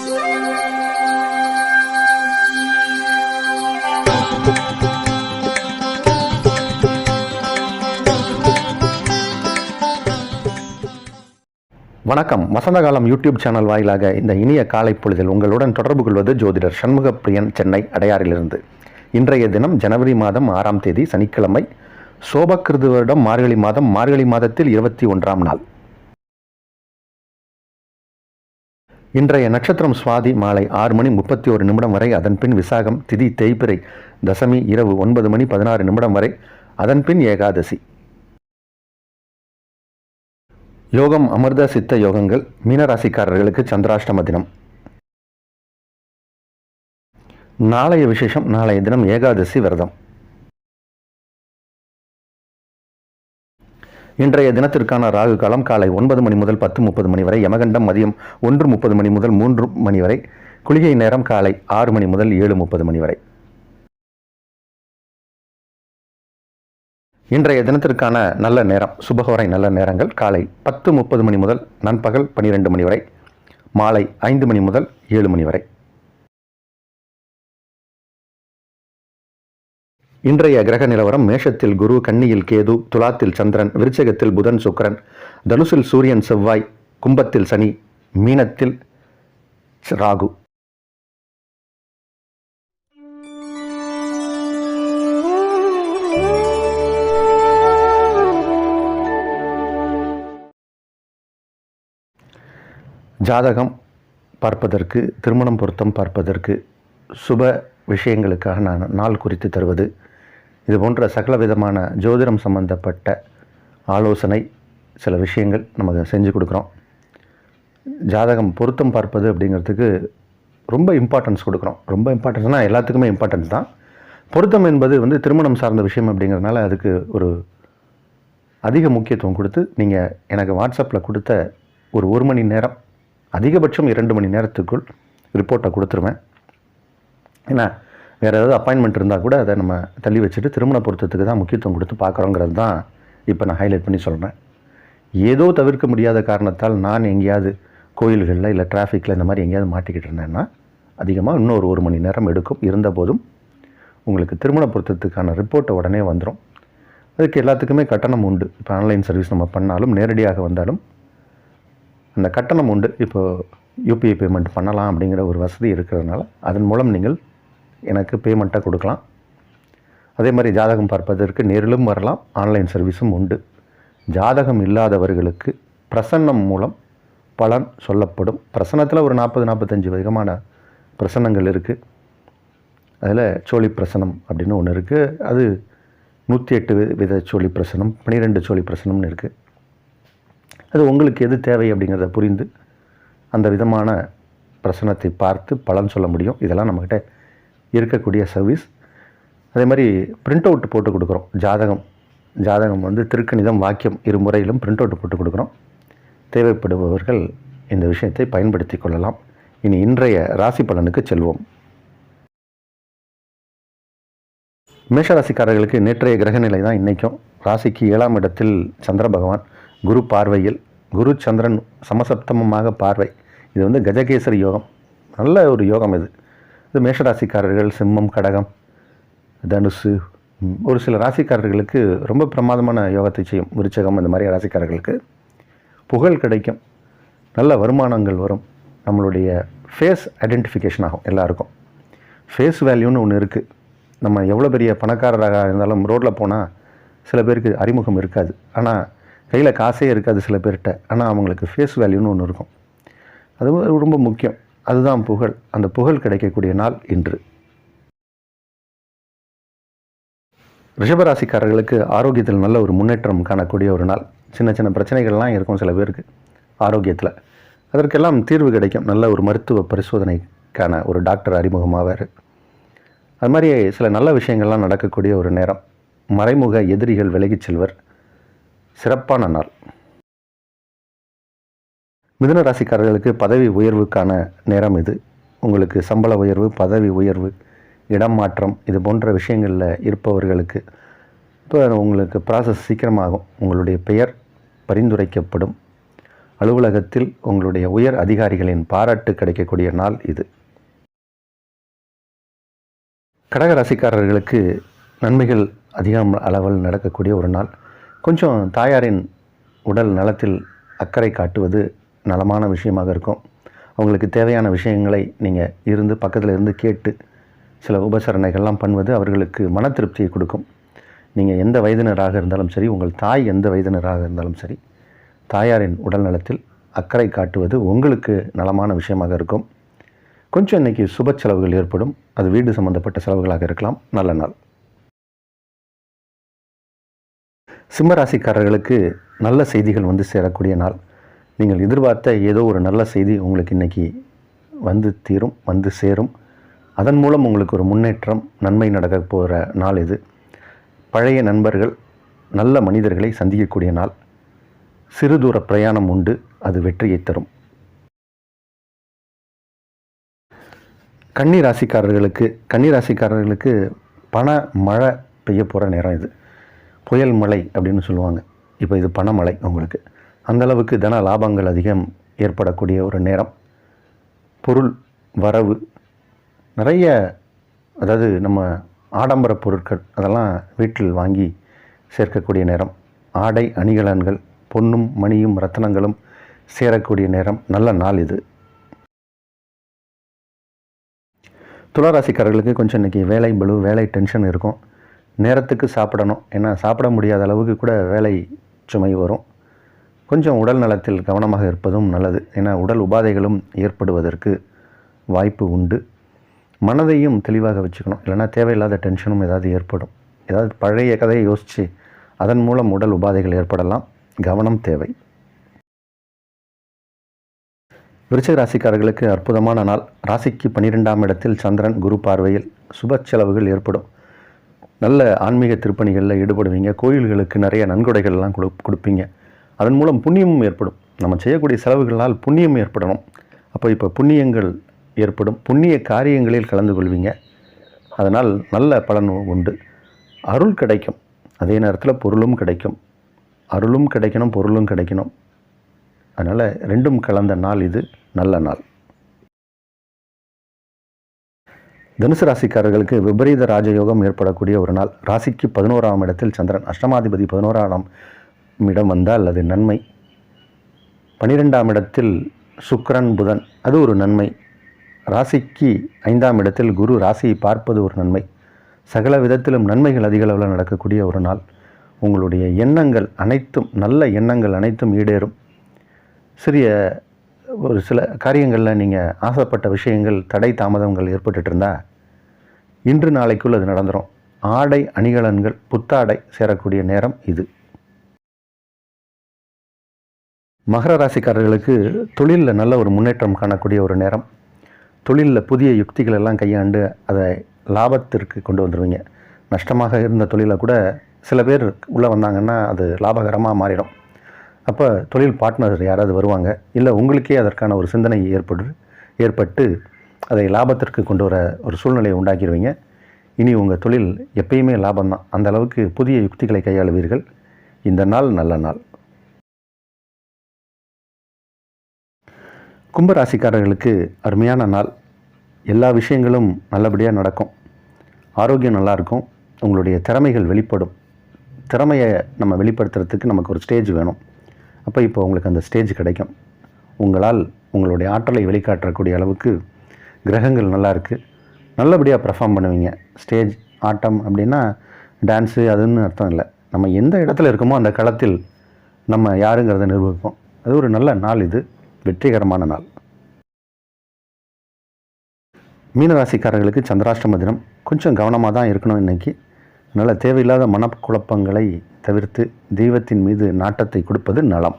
வணக்கம். வசந்தகாலம் YouTube channel வாயிலாக இந்த இனிய காலை பொழுதில் உங்களுடன் தொடர்பு கொள்வது ஜோதிடர் சண்முகப்பிரியன், சென்னை அடையாறிலிருந்து. இன்றைய தினம் ஜனவரி மாதம் 6ஆம் தேதி சனிக்கிழமை, சோபக்கிருது வருடம் மார்கழி மாதம், மார்கழி மாதத்தில் 21ஆம் நாள். இன்றைய நட்சத்திரம் சுவாதி மாலை 6:31 வரை, அதன்பின் விசாகம், திதி தேய்பிறை, தசமி இரவு 9:16 வரை, அதன்பின் ஏகாதசி. யோகம் அமிர்த சித்த யோகங்கள். மீனராசிக்காரர்களுக்கு சந்திராஷ்டம தினம். நாளைய விசேஷம். நாளைய தினம் ஏகாதசி விரதம். இன்றைய தினத்திற்கான ராகு காலம் காலை 9 மணி முதல் 10:30 வரை, யமகண்டம் மதியம் 1:30 முதல் 3 வரை, குளிகை நேரம் காலை 6 மணி முதல் 7:30 வரை. இன்றைய தினத்திற்கான நல்ல நேரம், சுபகோரை நல்ல நேரங்கள் காலை 10:30 முதல் நண்பகல் 12 வரை, மாலை 5 மணி முதல் 7 வரை. இன்றைய கிரக நிலவரம்: மேஷத்தில் குரு, கன்னியில் கேது, துலாத்தில் சந்திரன், விருச்சிகத்தில் புதன் சுக்கிரன், தனுசில் சூரியன் செவ்வாய், கும்பத்தில் சனி, மீனத்தில் ராகு. ஜாதகம் பார்ப்பதற்கு, திருமணம் பொருத்தம் பார்ப்பதற்கு, சுப விஷயங்களுக்காக நான் நாள் குறித்து தருவது, இது போன்ற சகல விதமான ஜோதிடம் சம்பந்தப்பட்ட ஆலோசனை, சில விஷயங்கள் நமக்கு செஞ்சு கொடுக்குறோம். ஜாதகம் பொருத்தம் பார்ப்பது அப்படிங்கிறதுக்கு ரொம்ப இம்பார்ட்டன்ஸ் கொடுக்குறோம். ரொம்ப இம்பார்ட்டன்ஸ்னால் எல்லாத்துக்குமே இம்பார்ட்டன்ஸ் தான். பொருத்தம் என்பது திருமணம் சார்ந்த விஷயம் அப்படிங்கிறதுனால அதுக்கு ஒரு அதிக முக்கியத்துவம் கொடுத்து, நீங்கள் எனக்கு வாட்ஸ்அப்பில் கொடுத்த ஒரு மணி நேரம், அதிகபட்சம் 2 மணி நேரத்துக்குள் ரிப்போர்ட்டை கொடுத்துருவேன். ஏன்னா வேறு ஏதாவது அப்பாயின்மெண்ட் இருந்தால் கூட அதை நம்ம தள்ளி வச்சுட்டு திருமண பொருத்தத்துக்கு தான் முக்கியத்துவம் கொடுத்து பார்க்குறோங்கிறது தான் இப்போ நான் ஹைலைட் பண்ணி சொல்கிறேன். ஏதோ தவிர்க்க முடியாத காரணத்தால் நான் எங்கேயாவது கோயில்களில் இல்லை டிராஃபிக்கில் இந்த மாதிரி எங்கேயாவது மாட்டிக்கிட்டு இருந்தேன்னா அதிகமாக இன்னும் 1 மணி நேரம் எடுக்கும். இருந்த போதும் உங்களுக்கு திருமண பொருத்தத்துக்கான ரிப்போர்ட்டை உடனே வந்துடும். அதுக்கு எல்லாத்துக்குமே கட்டணம் உண்டு. இப்போ ஆன்லைன் சர்வீஸ் நம்ம பண்ணாலும், நேரடியாக வந்தாலும் அந்த கட்டணம் உண்டு. இப்போது யூபிஐ பேமெண்ட் பண்ணலாம் அப்படிங்கிற ஒரு வசதி இருக்கிறதுனால அதன் மூலம் நீங்கள் எனக்கு பேமெண்ட்டாக கொடுக்கலாம். அதே மாதிரி ஜாதகம் பார்ப்பதற்கு நேரிலும் வரலாம், ஆன்லைன் சர்வீஸும் உண்டு. ஜாதகம் இல்லாதவர்களுக்கு பிரசன்னம் மூலம் பலன் சொல்லப்படும். பிரசன்னத்தில் ஒரு 40-45 விதமான பிரசன்னங்கள் இருக்குது. அதில் சோழி பிரசனம் அப்படின்னு ஒன்று இருக்குது. அது 108 வித சோழி பிரசனம், 12 சோழி பிரசனம்னு இருக்குது. அது உங்களுக்கு எது தேவை அப்படிங்கிறத புரிந்து அந்த விதமான பிரசனத்தை பார்த்து பலன் சொல்ல முடியும். இதெல்லாம் நம்மக்கிட்ட இருக்கக்கூடிய சர்வீஸ். அதே மாதிரி பிரிண்ட் அவுட் போட்டு கொடுக்குறோம். ஜாதகம் திருக்கணிதம், வாக்கியம் இருமுறையிலும் பிரிண்ட் அவுட் போட்டு கொடுக்குறோம். தேவைப்படுபவர்கள் இந்த விஷயத்தை பயன்படுத்தி கொள்ளலாம். இனி இன்றைய ராசி பலனுக்கு செல்வோம். மேஷராசிக்காரர்களுக்கு நேற்றைய கிரகநிலை தான் இன்றைக்கும். ராசிக்கு 7ஆம் இடத்தில் சந்திர பகவான் குரு பார்வையில், குரு சந்திரன் சமசப்தமமாக பார்வை. இது கஜகேசரி யோகம், நல்ல ஒரு யோகம். இது மேஷராசிக்காரர்கள், சிம்மம், கடகம், தனுசு, ஒரு சில ராசிக்காரர்களுக்கு ரொம்ப பிரமாதமான யோகத்தை செய்யும். விருச்சகம் இந்த மாதிரி ராசிக்காரர்களுக்கு புகழ் கிடைக்கும், நல்ல வருமானங்கள் வரும். நம்மளுடைய ஃபேஸ் ஐடென்டிஃபிகேஷன் ஆகும். எல்லாருக்கும் ஃபேஸ் வேல்யூன்னு ஒன்று இருக்குது. நம்ம எவ்வளோ பெரிய பணக்காரராக இருந்தாலும் ரோட்டில் போனால் சில பேருக்கு அறிமுகம் இருக்காது, ஆனால் கையில் காசே இருக்காது சில பேர்கிட்ட, ஆனால் அவங்களுக்கு ஃபேஸ் வேல்யூன்னு ஒன்று இருக்கும். அது ரொம்ப முக்கியம். அதுதான் புகழ். அந்த புகழ் கிடைக்கக்கூடிய நாள் இன்று. ரிஷபராசிக்காரர்களுக்கு ஆரோக்கியத்தில் நல்ல ஒரு முன்னேற்றம் காணக்கூடிய ஒரு நாள். சின்ன சின்ன பிரச்சனைகள்லாம் இருக்கும் சில பேருக்கு ஆரோக்கியத்தில். அதற்கெல்லாம் தீர்வு கிடைக்கும். நல்ல ஒரு மருத்துவ பரிசோதனைக்கான ஒரு டாக்டர் அறிமுகமாவார். அது மாதிரி சில நல்ல விஷயங்கள்லாம் நடக்கக்கூடிய ஒரு நேரம். மறைமுக எதிரிகள் விலகிச் செல்வர். சிறப்பான நாள். மிதுன ராசிக்காரர்களுக்கு பதவி உயர்வுக்கான நேரம் இது. உங்களுக்கு சம்பள உயர்வு, பதவி உயர்வு, இடம் மாற்றம், இது போன்ற விஷயங்களில் இருப்பவர்களுக்கு இப்போ உங்களுக்கு ப்ராசஸ் சீக்கிரமாகும். உங்களுடைய பெயர் பரிந்துரைக்கப்படும். அலுவலகத்தில் உங்களுடைய உயர் அதிகாரிகளின் பாராட்டு கிடைக்கக்கூடிய நாள் இது. கடகராசிக்காரர்களுக்கு நன்மைகள் அதிகம் அளவில் நடக்கக்கூடிய ஒரு நாள். கொஞ்சம் தாயாரின் உடல் நலத்தில் அக்கறை காட்டுவது நலமான விஷயமாக இருக்கும். அவங்களுக்கு தேவையான விஷயங்களை நீங்கள் இருந்து பக்கத்தில் இருந்து கேட்டு சில உபசரணைகள்லாம் பண்ணுவது அவர்களுக்கு மன திருப்தியை கொடுக்கும். நீங்கள் எந்த வயதினராக இருந்தாலும் சரி, உங்கள் தாய் எந்த வயதினராக இருந்தாலும் சரி, தாயாரின் உடல் நலத்தில் அக்கறை காட்டுவது உங்களுக்கு நலமான விஷயமாக இருக்கும். கொஞ்சம் இன்றைக்கி சுப செலவுகள் ஏற்படும். அது வீடு சம்பந்தப்பட்ட செலவுகளாக இருக்கலாம். நல்ல நாள். சிம்மராசிக்காரர்களுக்கு நல்ல செய்திகள் வந்து சேரக்கூடிய நாள். நீங்கள் எதிர்பார்த்த ஏதோ ஒரு நல்ல செய்தி உங்களுக்கு இன்றைக்கி வந்து தீரும், வந்து சேரும். அதன் மூலம் உங்களுக்கு ஒரு முன்னேற்றம், நன்மை நடக்க போகிற நாள் இது. பழைய நண்பர்கள், நல்ல மனிதர்களை சந்திக்கக்கூடிய நாள். சிறு தூர பிரயாணம் உண்டு, அது வெற்றியை தரும். கன்னிராசிக்காரர்களுக்கு பண மழை பெய்ய போகிற நேரம் இது. புயல் மழை அப்படின்னு சொல்லுவாங்க. இப்போ இது பணமழை உங்களுக்கு. அந்தளவுக்கு தன லாபங்கள் அதிகம் ஏற்படக்கூடிய ஒரு நேரம். பொருள் வரவு நிறைய, அதாவது நம்ம ஆடம்பர பொருட்கள் அதெல்லாம் வீட்டில் வாங்கி சேர்க்கக்கூடிய நேரம். ஆடை அணிகலன்கள், பொன்னும் மணியும் ரத்தனங்களும் சேரக்கூடிய நேரம். நல்ல நாள் இது. துளாராசிக்காரர்களுக்கு கொஞ்சம் இன்றைக்கி வேலை பளு, வேலை டென்ஷன் இருக்கும். நேரத்துக்கு சாப்பிடணும், ஏன்னா சாப்பிட முடியாத அளவுக்கு கூட வேலை சுமை வரும். கொஞ்சம் உடல் நலத்தில் கவனமாக இருப்பதும் நல்லது, ஏன்னா உடல் உபாதைகளும் ஏற்படுவதற்கு வாய்ப்பு உண்டு. மனதையும் தெளிவாக வச்சுக்கணும், இல்லைனா தேவையில்லாத டென்ஷனும் ஏதாவது ஏற்படும். ஏதாவது பழைய கதையை யோசித்து அதன் மூலம் உடல் உபாதைகள் ஏற்படலாம். கவனம் தேவை. விருச்சிக ராசிக்காரர்களுக்கு அற்புதமான நாள். ராசிக்கு 12ஆம் இடத்தில் சந்திரன், குரு பார்வையில் சுப செலவுகள் ஏற்படும். நல்ல ஆன்மீக திருப்பணிகளில் ஈடுபடுவீங்க. கோயில்களுக்கு நிறைய நன்கொடைகள்லாம் கொடுப்பீங்க. அதன் மூலம் புண்ணியமும் ஏற்படும். நம்ம செய்யக்கூடிய செலவுகளால் புண்ணியம் ஏற்படணும். இப்போ புண்ணியங்கள் ஏற்படும். புண்ணிய காரியங்களில் கலந்து கொள்வீங்க. அதனால் நல்ல பலன் உண்டு. அருள் கிடைக்கும், அதே நேரத்தில் பொருளும் கிடைக்கும். அருளும் கிடைக்கணும், பொருளும் கிடைக்கணும். அதனால் ரெண்டும் கலந்த நாள் இது. நல்ல நாள். தனுசு ராசிக்காரர்களுக்கு விபரீத ராஜயோகம் ஏற்படக்கூடிய ஒரு நாள். ராசிக்கு 11ஆம் இடத்தில் சந்திரன், அஷ்டமாதிபதி 11ஆம் இடம் வந்தால் அது நன்மை. 12ஆம் இடத்தில் சுக்கிரன், புதன், அது ஒரு நன்மை. ராசிக்கு 5ஆம் இடத்தில் குரு ராசியை பார்ப்பது ஒரு நன்மை. சகல விதத்திலும் நன்மைகள் அதிக அளவில் நடக்கக்கூடிய ஒரு நாள். உங்களுடைய எண்ணங்கள் அனைத்தும், நல்ல எண்ணங்கள் அனைத்தும் ஈடேறும். ஒரு சில காரியங்களில் நீங்கள் ஆசைப்பட்ட விஷயங்கள் தடை தாமதங்கள் ஏற்பட்டு இருந்தால் இன்று நாளைக்குள் அது நடந்துடும். ஆடை அணிகலன்கள், புத்தாடை சேரக்கூடிய நேரம் இது. மகர ராசிக்காரர்களுக்கு தொழிலில் நல்ல ஒரு முன்னேற்றம் காணக்கூடிய ஒரு நேரம். தொழிலில் புதிய யுக்திகள் எல்லாம் கையாண்டு அதை லாபத்திற்கு கொண்டு வந்துடுவீங்க. நஷ்டமாக இருந்த தொழிலை கூட சில பேர் உள்ளே வந்தாங்கன்னா அது லாபகரமாக மாறிடும். அப்போ தொழில் பார்ட்னர் யாராவது வருவாங்க, இல்லை உங்களுக்கே அதற்கான ஒரு சிந்தனை ஏற்பட்டு அதை லாபத்திற்கு கொண்டு வர ஒரு சூழ்நிலையை உண்டாக்கிடுவீங்க. இனி உங்கள் தொழில் எப்பயுமே லாபம்தான். அந்த அளவுக்கு புதிய யுக்திகளை கையாளுவீர்கள். இந்த நாள் நல்ல நாள். கும்பராசிக்காரர்களுக்கு அருமையான நாள். எல்லா விஷயங்களும் நல்லபடியாக நடக்கும். ஆரோக்கியம் நல்லாயிருக்கும். உங்களுடைய திறமைகள் வெளிப்படும். திறமையை நம்ம வெளிப்படுத்துறதுக்கு நமக்கு ஒரு ஸ்டேஜ் வேணும். இப்போ உங்களுக்கு அந்த ஸ்டேஜ் கிடைக்கும். உங்களால் உங்களுடைய ஆற்றலை வெளிக்காட்டக்கூடிய அளவுக்கு கிரகங்கள் நல்லா இருக்குது. நல்லபடியாக பெர்ஃபார்ம் பண்ணுவீங்க. ஸ்டேஜ் ஆட்டம் அப்படின்னா டான்ஸு அதுன்னு அர்த்தம் இல்லை. நம்ம எந்த இடத்துல இருக்கோமோ அந்த களத்தில் நம்ம யாருங்கிறத நிரூபிப்போம். அது ஒரு நல்ல நாள் இது. வெற்றிகரமான நாள். மீனராசிக்காரர்களுக்கு சந்திராஷ்டம தினம். கொஞ்சம் கவனமாக தான் இருக்கணும் இன்றைக்கி. அதனால் தேவையில்லாத மனக்குழப்பங்களை தவிர்த்து தெய்வத்தின் மீது நாட்டத்தை கொடுப்பது நலம்.